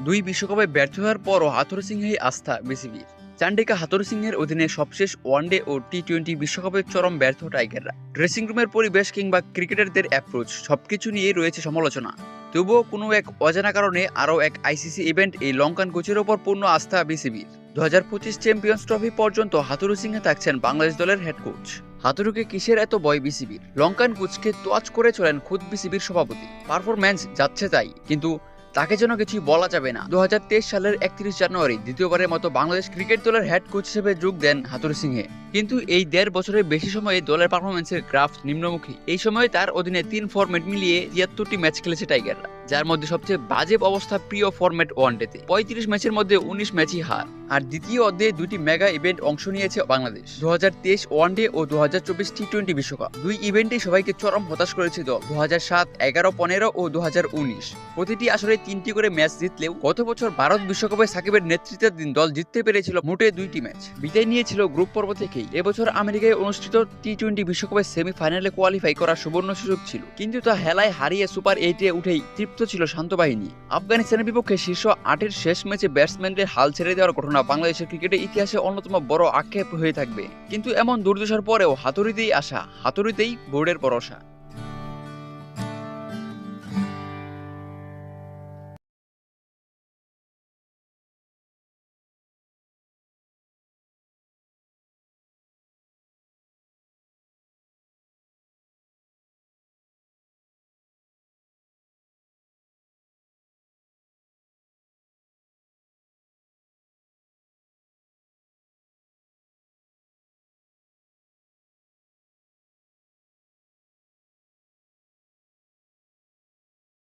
দুই বিশ্বকাপে ব্যর্থ হওয়ার পরও হাথুরু সিংহেই আস্থা বিসিবির। চান্ডিকা হাথুরু সিংহের অধীনে সবশেষ ওয়ানডে ও টি-20 বিশ্বকাপে চরম ব্যর্থ টাইগাররা। ড্রেসিং রুমের পরিবেশ কিংবা ক্রিকেটারদের অ্যাপ্রোচ সবকিছু নিয়েই রয়েছে সমালোচনা। তবুও কোনো এক অজানা কারণে আরও এক আইসিসি ইভেন্ট এই লঙ্কান কোচের ওপর পূর্ণ আস্থা বিসিবির। 2025 চ্যাম্পিয়ন্স ট্রফি পর্যন্ত হাথুরু সিংহে থাকছেন বাংলাদেশ দলের হেড কোচ। হাথুরুকে কিসের এত ভয় বিসিবির? লঙ্কান কোচকে তোয়াজ করে চলেন খুদ বিসিবির সভাপতি। পারফরম্যান্স যাচ্ছে তাই, কিন্তু তাকে যেন কিছুই বলা যাবে না। 2023 সালের 31 জানুয়ারি দ্বিতীয়বারের মতো বাংলাদেশ ক্রিকেট দলের হেড কোচ হিসেবে যোগ দেন হাথুরু সিংহে। কিন্তু এই 1.5 বছরের বেশি সময়ে দলের পারফরমেন্সের গ্রাফ নিম্নমুখী। এই সময়ে তার অধীনে 3 ফরম্যাট মিলিয়ে 73টি ম্যাচ খেলেছে টাইগাররা, যার মধ্যে সবচেয়ে বাজে অবস্থা প্রিয় ফরম্যাট ওয়ানডেতে। 35 ম্যাচের মধ্যে 19 ম্যাচই হার। আর দ্বিতীয় অধ্যায়ে দুটি মেগা ইভেন্ট অংশ নিয়েছে বাংলাদেশ, 2023 ওয়ানডে ও 2024 টি-20 বিশ্বকাপ। দুই ইভেন্টেই সবাইকে চরম হতাশ করেছে দল। 2007, 11, 15 ও 2019 প্রতিটি আসরে 3টি করে ম্যাচ জিতলেও গত বছর ভারত বিশ্বকাপে সাকিবের নেতৃত্বাধীন দল জিততে পেরেছিল মোটে 2টি ম্যাচ। বিদায় নিয়েছিল গ্রুপ পর্ব থেকেই। এবছর আমেরিকায় অনুষ্ঠিত টি-20 বিশ্বকাপে সেমিফাইনালে কোয়ালিফাই করার সুবর্ণ সুযোগ ছিল, কিন্তু তা হেলায় হারিয়ে সুপার 8-এ উঠেই তৃপ্ত ছিল শান্ত বাহিনী। আফগানিস্তানের বিপক্ষে শীর্ষ 8-এর শেষ ম্যাচে ব্যাটসম্যানদের হাল ছেড়ে দেওয়ার ঘটনা বাংলাদেশের ক্রিকেটের ইতিহাসে অন্যতম বড় আক্ষেপ হয়ে থাকবে। কিন্তু এমন দুর্দশার পরেও হাতুড়িতেই আসা, হাতুড়িতেই বোর্ডের ভরসা।